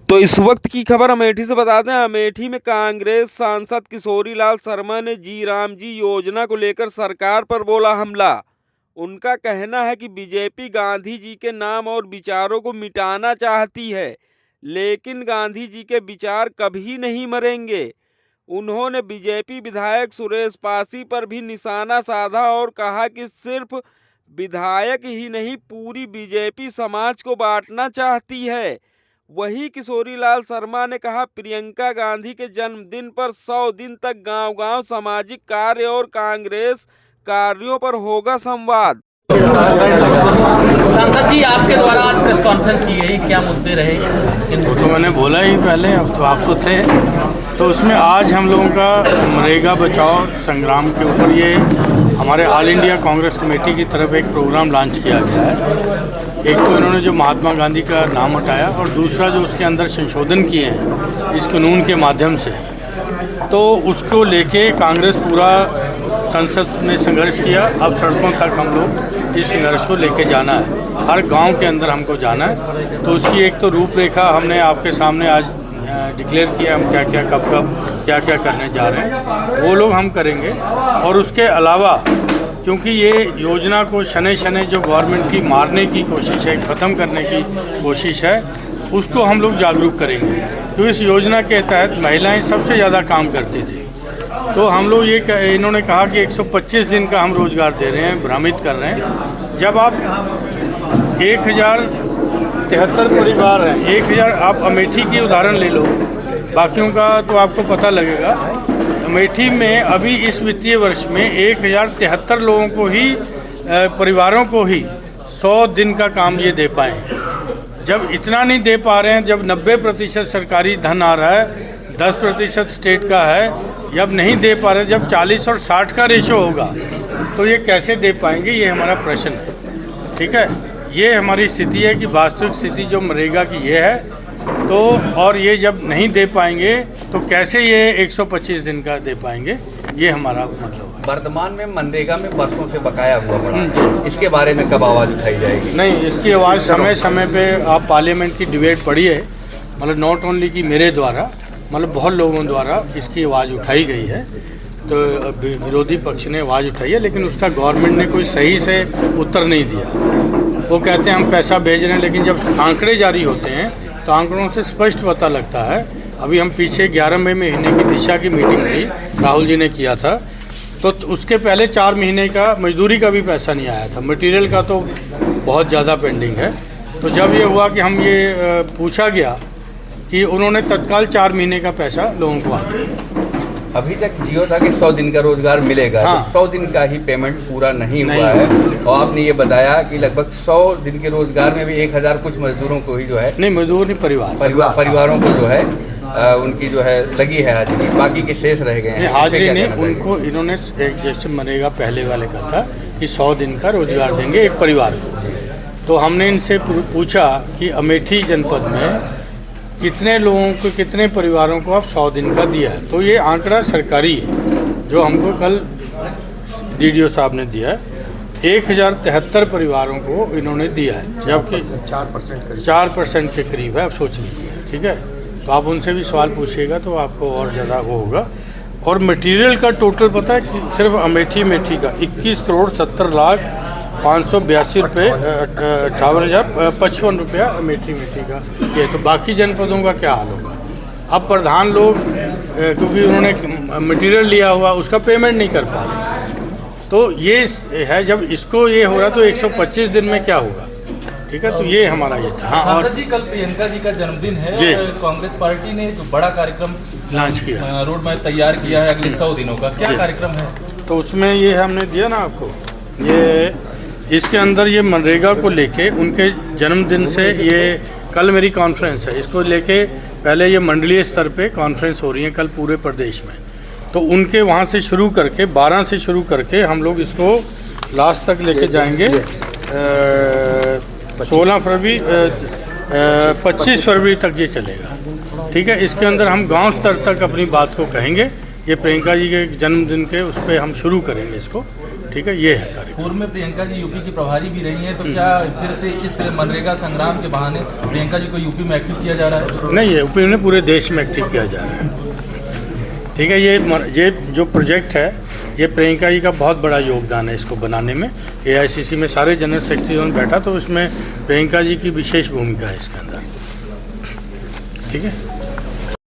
तो इस वक्त की खबर अमेठी से बता दें। अमेठी में कांग्रेस सांसद किशोरीलाल शर्मा ने जी राम जी योजना को लेकर सरकार पर बोला हमला। उनका कहना है कि बीजेपी गांधी जी के नाम और विचारों को मिटाना चाहती है, लेकिन गांधी जी के विचार कभी नहीं मरेंगे। उन्होंने बीजेपी विधायक सुरेश पासी पर भी निशाना साधा और कहा कि सिर्फ विधायक ही नहीं, पूरी बीजेपी समाज को बांटना चाहती है। वहीं किशोरीलाल शर्मा ने कहा, प्रियंका गांधी के जन्मदिन पर 100 दिन तक गांव-गांव सामाजिक कार्य और कांग्रेस कार्यों पर होगा संवाद। सांसद जी, आपके द्वारा आज प्रेस कॉन्फ्रेंस की गई, क्या मुद्दे रहे? तो मैंने बोला ही पहले, अब तो आप तो थे, तो उसमें आज हम लोगों का मनरेगा बचाओ संग्राम के ऊपर ये हमारे ऑल इंडिया कांग्रेस कमेटी की तरफ एक प्रोग्राम लॉन्च किया गया है। एक तो इन्होंने जो महात्मा गांधी का नाम हटाया और दूसरा जो उसके अंदर संशोधन किए हैं इस कानून के माध्यम से, तो उसको लेके कांग्रेस पूरा संसद में संघर्ष किया। अब सड़कों तक हम लोग इस संघर्ष को लेके जाना है, हर गांव के अंदर हमको जाना है। तो उसकी एक तो रूपरेखा हमने आपके सामने आज डिक्लेयर किया, हम क्या क्या कब क्या क्या करने जा रहे हैं वो लोग हम करेंगे। और उसके अलावा क्योंकि ये योजना को शनै शनै जो गवर्नमेंट की मारने की कोशिश है, ख़त्म करने की कोशिश है, उसको हम लोग जागरूक करेंगे। तो इस योजना के तहत महिलाएं सबसे ज़्यादा काम करती थी, तो हम लोग ये इन्होंने कहा कि 125 दिन का हम रोज़गार दे रहे हैं, भ्रमित कर रहे हैं। जब आप 1073 परिवार हैं, 1000 आप अमेठी की उदाहरण ले लो, बाकियों का तो आपको पता लगेगा। अमेठी में अभी इस वित्तीय वर्ष में 1073 लोगों को ही परिवारों को ही 100 दिन का काम ये दे पाए। जब इतना नहीं दे पा रहे हैं, जब 90% सरकारी धन आ रहा है, 10% स्टेट का है, जब नहीं दे पा रहे, जब 40 और 60 का रेशो होगा तो ये कैसे दे पाएंगे, ये हमारा प्रश्न है। ठीक है, ये हमारी स्थिति है कि वास्तविक स्थिति जो मनरेगा की ये है। तो और ये जब नहीं दे पाएंगे तो कैसे ये 125 दिन का दे पाएंगे, ये हमारा मतलब है। वर्तमान में मनरेगा में बरसों से बकाया हुआ पड़ा है, इसके बारे में कब आवाज़ उठाई जाएगी? नहीं, इसकी आवाज़ समय समय पे आप पार्लियामेंट की डिबेट पढ़िए, मतलब नॉट ओनली कि मेरे द्वारा, मतलब बहुत लोगों द्वारा इसकी आवाज़ उठाई गई है। तो विरोधी पक्ष ने आवाज़ उठाई है, लेकिन उसका गवर्नमेंट ने कोई सही से उत्तर नहीं दिया। वो कहते हैं हम पैसा भेज रहे हैं, लेकिन जब आंकड़े जारी होते हैं तो आंकड़ों से स्पष्ट पता लगता है। अभी हम पीछे 11वें महीने की दिशा की मीटिंग थी, राहुल जी ने किया था, तो उसके पहले 4 महीने का मजदूरी का भी पैसा नहीं आया था, मटेरियल का तो बहुत ज़्यादा पेंडिंग है। तो जब ये हुआ कि हम ये पूछा गया कि उन्होंने तत्काल 4 महीने का पैसा लोगों को आता। अभी तक जियो था कि 100 दिन का रोजगार मिलेगा, हाँ। तो 100 दिन का ही पेमेंट पूरा नहीं हुआ है। और आपने ये बताया कि लगभग 100 दिन के रोजगार में भी 1000 कुछ मजदूरों को ही जो है, नहीं मजदूर नहीं, परिवारों को जो है उनकी जो है लगी है हाजिरी, बाकी के शेष रह गए हैं। हाजिरी नहीं, उनको इन्होंने एक जैसे मनरेगा पहले वाले का था कि 100 दिन का रोजगार देंगे एक परिवार को। तो हमने इनसे पूछा कि अमेठी जनपद में कितने लोगों को, कितने परिवारों को आप 100 दिन का दिया है। तो ये आंकड़ा सरकारी है जो हमको कल डीडीओ साहब ने दिया है। 1073 परिवारों को इन्होंने दिया है, जबकि 4% के करीब है। आप सोच लीजिए, ठीक है। तो आप उनसे भी सवाल पूछिएगा तो आपको और ज़्यादा वो होगा। और मटेरियल का टोटल पता है कि सिर्फ अमेठी का 21 करोड़ 70 लाख 582 रुपये 58,055 रुपया अमेठी का ये। तो बाकी जनपदों का क्या हाल होगा? अब प्रधान लोग क्योंकि उन्होंने मटेरियल लिया हुआ उसका पेमेंट नहीं कर पा रहे, तो ये है। जब इसको ये हो रहा तो 125 दिन में क्या होगा? ठीक है, तो ये हमारा ये था। हाँ, सांसद जी, कल प्रियंका जी का जन्मदिन है और कांग्रेस पार्टी ने तो बड़ा कार्यक्रम लॉन्च किया, रोड मैप तैयार किया है अगले 100 दिनों का। क्या कार्यक्रम है? तो उसमें ये हमने दिया ना आपको, ये इसके अंदर ये मनरेगा को लेके उनके जन्मदिन से ये कल मेरी कॉन्फ्रेंस है, इसको लेके पहले ये मंडलीय स्तर पे कॉन्फ्रेंस हो रही है कल पूरे प्रदेश में। तो उनके वहाँ से शुरू करके 12 से शुरू करके हम लोग इसको लास्ट तक लेके जाएंगे। 16 फरवरी 25 फरवरी तक ये चलेगा। ठीक है, इसके अंदर हम गांव स्तर तक अपनी बात को कहेंगे। ये प्रियंका जी के जन्मदिन के उस पर हम शुरू करेंगे इसको, ठीक है, ये है कार्यक्रम। पूर्व में प्रियंका जी यूपी की प्रभारी भी रही हैं, तो क्या फिर से इस मनरेगा संग्राम के बहाने प्रियंका जी को यूपी में एक्टिव किया जा रहा है? नहीं, ये यूपी में पूरे देश में एक्टिव किया जा रहा है। ठीक है, ये जो प्रोजेक्ट है, ये प्रियंका जी का बहुत बड़ा योगदान है इसको बनाने में। AICC में सारे जनरल सेक्रेटरी में बैठा, तो इसमें प्रियंका जी की विशेष भूमिका है इसके अंदर। ठीक है।